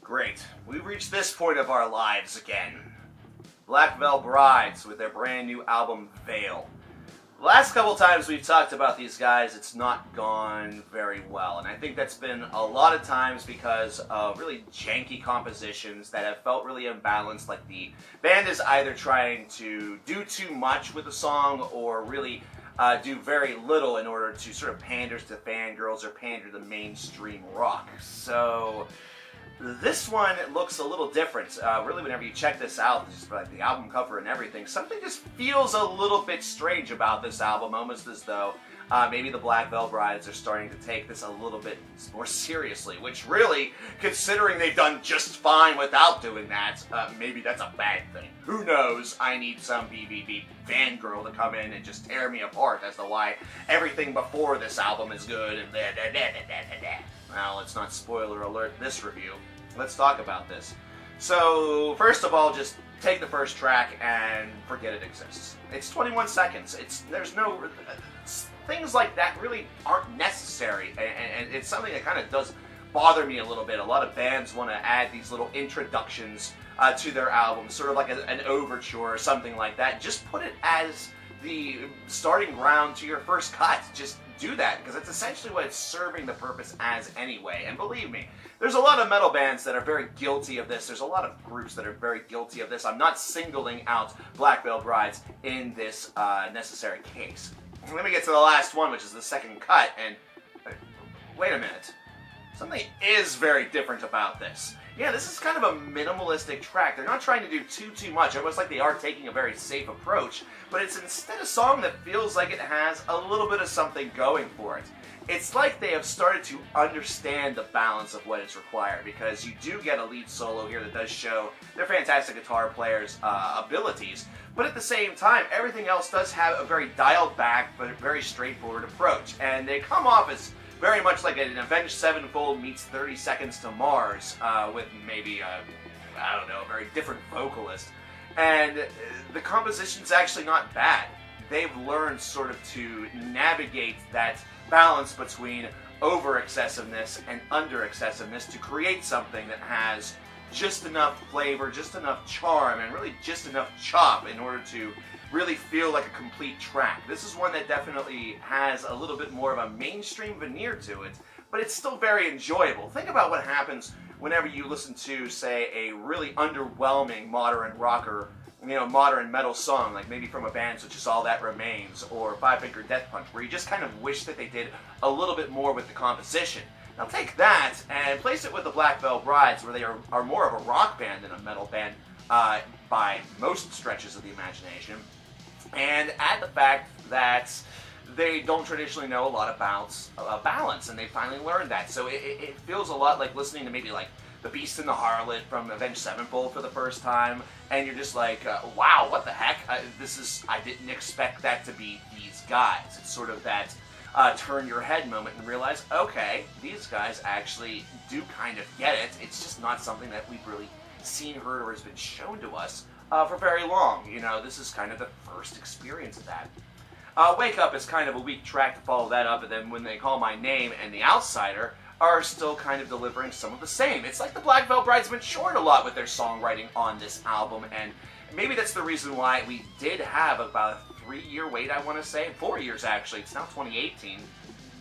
Great. We've reached this point of our lives again. Black Veil Brides with their brand new album, Vale. The last couple times we've talked about these guys, it's not gone very well. And I think that's been a lot of times because of really janky compositions that have felt really imbalanced. Like the band is either trying to do too much with the song or really do very little in order to sort of pander to fangirls or pander to mainstream rock. So this one looks a little different. Really, whenever you check this out, just like the album cover and everything, something just feels a little bit strange about this album, almost as though maybe the Black Veil Brides are starting to take this a little bit more seriously, which really, considering they've done just fine without doing that, maybe that's a bad thing. Who knows? I need some BBB fangirl to come in and just tear me apart as to why everything before this album is good and blah, blah, blah, blah, blah, blah. Well, let's not spoiler alert this review. Let's talk about this. So, first of all, just take the first track and forget it exists. It's 21 seconds. There's no things like that really aren't necessary, and it's something that kind of does bother me a little bit. A lot of bands want to add these little introductions to their albums, sort of like an overture or something like that. Just put it as the starting ground to your first cut. Just do that, because it's essentially what it's serving the purpose as anyway. And believe me, there's a lot of metal bands that are very guilty of this. There's a lot of groups that are very guilty of this. I'm not singling out Black Veil Brides in this necessary case. Let me get to the last one, which is the second cut, and wait a minute. Something is very different about this. Yeah, this is kind of a minimalistic track. They're not trying to do too much, almost like they are taking a very safe approach, but it's instead a song that feels like it has a little bit of something going for it. It's like they have started to understand the balance of what is required, because you do get a lead solo here that does show their fantastic guitar players' abilities, but at the same time, everything else does have a very dialed back but very straightforward approach, and they come off as very much like an Avenged Sevenfold meets 30 Seconds to Mars, with maybe, a very different vocalist. And the composition's actually not bad. They've learned sort of to navigate that balance between over-excessiveness and under-excessiveness to create something that has just enough flavor, just enough charm, and really just enough chop in order to really feel like a complete track. This is one that definitely has a little bit more of a mainstream veneer to it, but it's still very enjoyable. Think about what happens whenever you listen to, say, a really underwhelming modern rocker, modern metal song, like maybe from a band such as All That Remains or Five Finger Death Punch, where you just kind of wish that they did a little bit more with the composition. Now take that and place it with the Black Veil Brides, where they are more of a rock band than a metal band by most stretches of the imagination. And add the fact that they don't traditionally know a lot about balance, and they finally learned that. So it feels a lot like listening to maybe like The Beast and the Harlot from Avenged Sevenfold for the first time, and you're just like, wow, what the heck? I didn't expect that to be these guys. It's sort of that turn your head moment and realize, okay, these guys actually do kind of get it. It's just not something that we've really seen, heard, or has been shown to us for very long. This is kind of the first experience of that. Wake Up is kind of a weak track to follow that up, and then When They Call My Name and The Outsider are still kind of delivering some of the same. It's like the Black Veil Brides went short a lot with their songwriting on this album, and maybe that's the reason why we did have about a 3-year wait, I want to say. 4 years, actually. It's now 2018.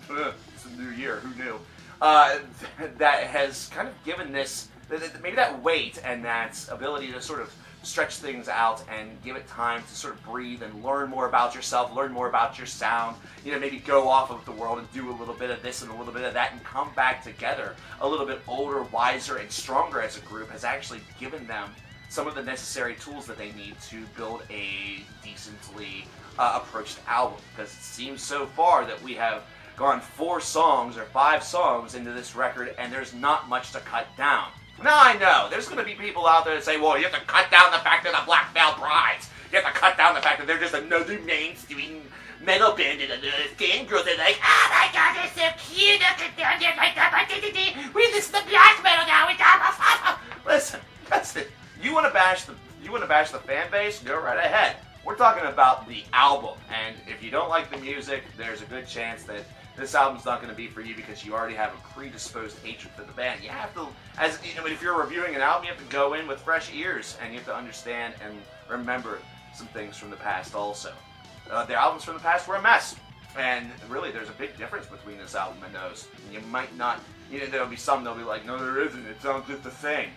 It's a new year. Who knew? That has kind of given this, maybe that weight and that ability to sort of stretch things out and give it time to sort of breathe and learn more about yourself, learn more about your sound, maybe go off of the world and do a little bit of this and a little bit of that and come back together a little bit older, wiser, and stronger as a group has actually given them some of the necessary tools that they need to build a decently approached album. Because it seems so far that we have gone 4 songs or 5 songs into this record and there's not much to cut down. Now I know, there's going to be people out there that say, well, you have to cut down the fact that the Black Veil Brides. You have to cut down the fact that they're just another mainstream metal band and fangirls are like, oh my god, they're so cute, they're like that, we listen to black metal now, Listen, that's it. You want to bash the fan base? Go right ahead. We're talking about the album, and if you don't like the music, there's a good chance that this album's not going to be for you because you already have a predisposed hatred for the band. You have to, as you know, if you're reviewing an album, you have to go in with fresh ears, and you have to understand and remember some things from the past also. The albums from the past were a mess. And really, there's a big difference between this album and those. You might not, there'll be some that'll be like, no, there isn't, it sounds just the same.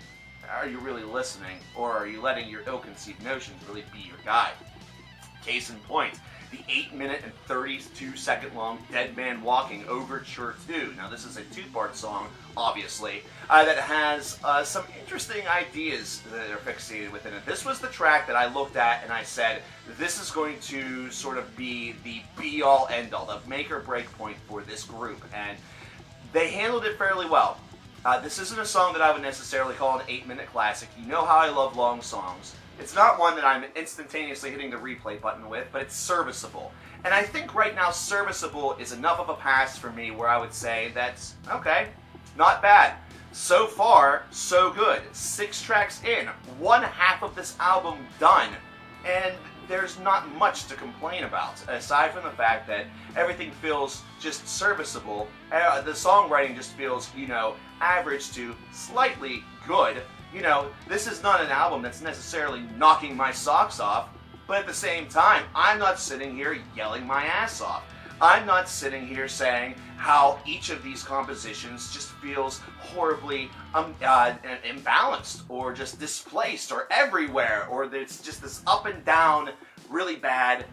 Are you really listening, or are you letting your ill-conceived notions really be your guide? Case in point, the 8-minute and 32-second long Dead Man Walking Overture 2. Now, this is a two-part song, obviously, that has some interesting ideas that are fixated within it. This was the track that I looked at and I said, this is going to sort of be the be-all, end-all, the make-or-break point for this group, and they handled it fairly well. This isn't a song that I would necessarily call an 8-minute classic. You know how I love long songs. It's not one that I'm instantaneously hitting the replay button with, but it's serviceable. And I think right now serviceable is enough of a pass for me where I would say that's, okay, not bad. So far, so good. 6 tracks in, one half of this album done, and there's not much to complain about, aside from the fact that everything feels just serviceable. The songwriting just feels, average to slightly good. This is not an album that's necessarily knocking my socks off, but at the same time, I'm not sitting here yelling my ass off. I'm not sitting here saying how each of these compositions just feels horribly imbalanced, or just displaced, or everywhere, or there's just this up and down, really bad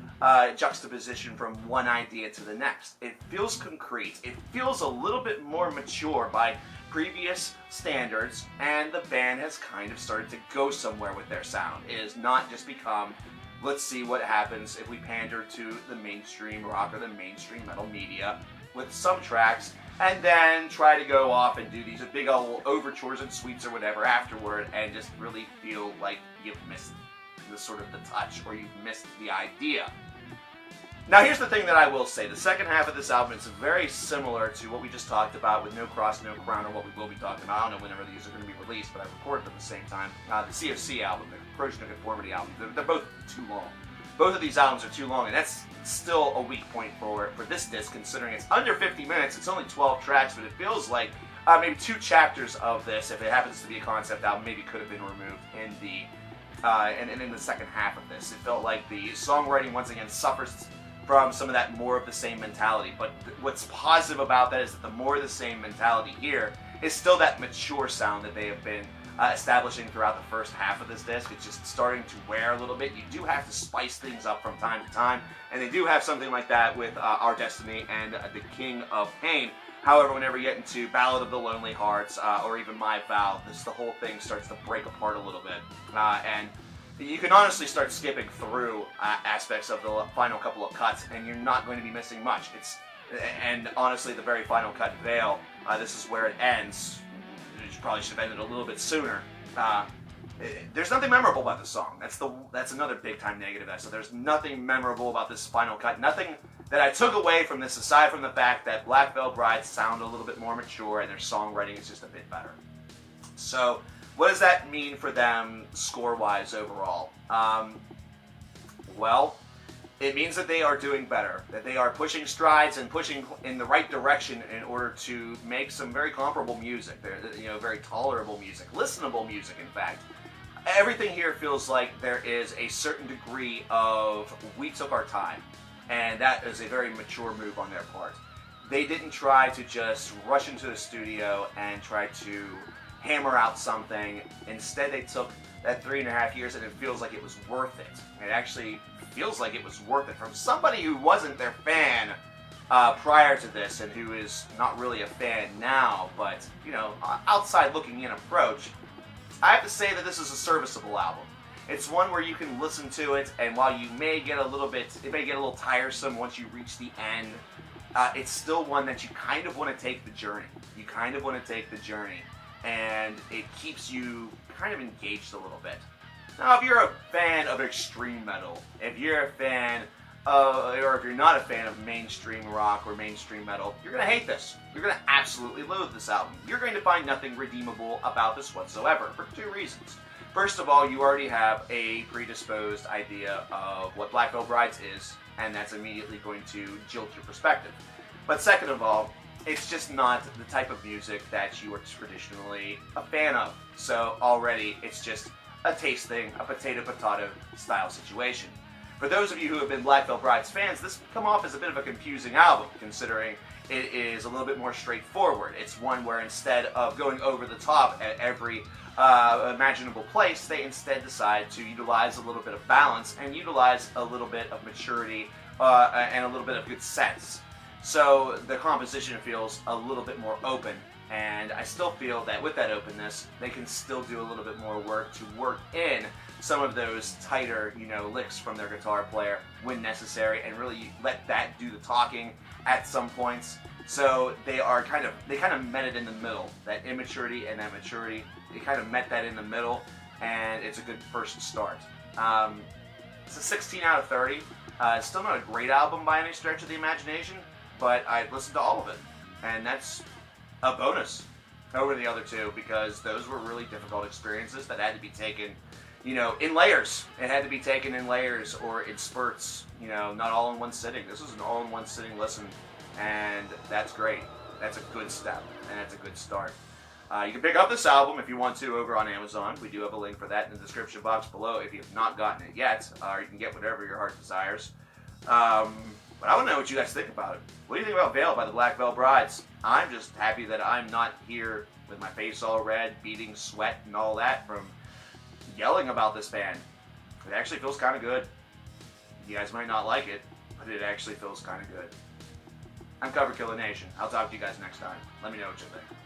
juxtaposition from one idea to the next. It feels concrete. It feels a little bit more mature by previous standards, and the band has kind of started to go somewhere with their sound. It has not just become, let's see what happens if we pander to the mainstream rock or the mainstream metal media with some tracks, and then try to go off and do these big old overtures and suites or whatever afterward, and just really feel like you've missed the sort of the touch, or you've missed the idea. Now, here's the thing that I will say. The second half of this album is very similar to what we just talked about with No Cross, No Crown, or what we will be talking about. I don't know whenever these are going to be released, but I recorded them at the same time. The CFC album, the Approach No Conformity album, they're both too long. Both of these albums are too long, and that's still a weak point for this disc, considering it's under 50 minutes. It's only 12 tracks, but it feels like maybe 2 chapters of this, if it happens to be a concept album, maybe could have been removed in the and in the second half of this. It felt like the songwriting, once again, suffers from some of that more of the same mentality. But what's positive about that is that the more of the same mentality here is still that mature sound that they have been establishing throughout the first half of this disc. It's just starting to wear a little bit. You do have to spice things up from time to time, and they do have something like that with Our Destiny and The King of Pain. However, whenever you get into Ballad of the Lonely Hearts or even My Vow, the whole thing starts to break apart a little bit. And you can honestly start skipping through aspects of the final couple of cuts, and you're not going to be missing much. And honestly, the very final cut, Vale, this is where it ends. You probably should have ended a little bit sooner. There's nothing memorable about this song. That's another big time negative. So there's nothing memorable about this final cut. Nothing that I took away from this, aside from the fact that Black Veil Brides sound a little bit more mature and their songwriting is just a bit better. So what does that mean for them score-wise overall? Well, it means that they are doing better, that they are pushing strides and pushing in the right direction in order to make some very comparable music. Very tolerable music, listenable music, in fact. Everything here feels like there is a certain degree of we took our time, and that is a very mature move on their part. They didn't try to just rush into the studio and try to hammer out something. Instead, they took that 3.5 years, and it feels like it was worth it. It actually feels like it was worth it from somebody who wasn't their fan prior to this, and who is not really a fan now, but outside looking in approach. I have to say that this is a serviceable album. It's one where you can listen to it, and while it may get a little tiresome once you reach the end, it's still one that you kind of want to take the journey. You kind of want to take the journey, and it keeps you kind of engaged a little bit. Now, if you're a fan of extreme metal, if you're a fan or if you're not a fan of mainstream rock or mainstream metal, you're going to hate this. You're going to absolutely loathe this album. You're going to find nothing redeemable about this whatsoever, for 2 reasons. First of all, you already have a predisposed idea of what Black Veil Brides is, and that's immediately going to jilt your perspective. But second of all, it's just not the type of music that you are traditionally a fan of. So already it's just a taste thing, a potato style situation. For those of you who have been Black Veil Brides fans, this will come off as a bit of a confusing album, considering it is a little bit more straightforward. It's one where instead of going over the top at every imaginable place, they instead decide to utilize a little bit of balance and utilize a little bit of maturity and a little bit of good sense. So the composition feels a little bit more open, and I still feel that with that openness, they can still do a little bit more work to work in some of those tighter, licks from their guitar player when necessary, and really let that do the talking at some points. So they kind of met it in the middle, that immaturity and that maturity. They kind of met that in the middle, and it's a good first start. It's a 16 out of 30. It's still not a great album by any stretch of the imagination, but I listened to all of it, and that's a bonus over the other two, because those were really difficult experiences that had to be taken, in layers. It had to be taken in layers or in spurts, not all in one sitting. This was an all in one sitting listen, and that's great. That's a good step, and that's a good start. You can pick up this album if you want to over on Amazon. We do have a link for that in the description box below if you've not gotten it yet. You can get whatever your heart desires. But I want to know what you guys think about it. What do you think about Vale by the Black Veil Brides? I'm just happy that I'm not here with my face all red, beating sweat and all that from yelling about this band. It actually feels kind of good. You guys might not like it, but it actually feels kind of good. I'm Coverkiller Nation. I'll talk to you guys next time. Let me know what you think.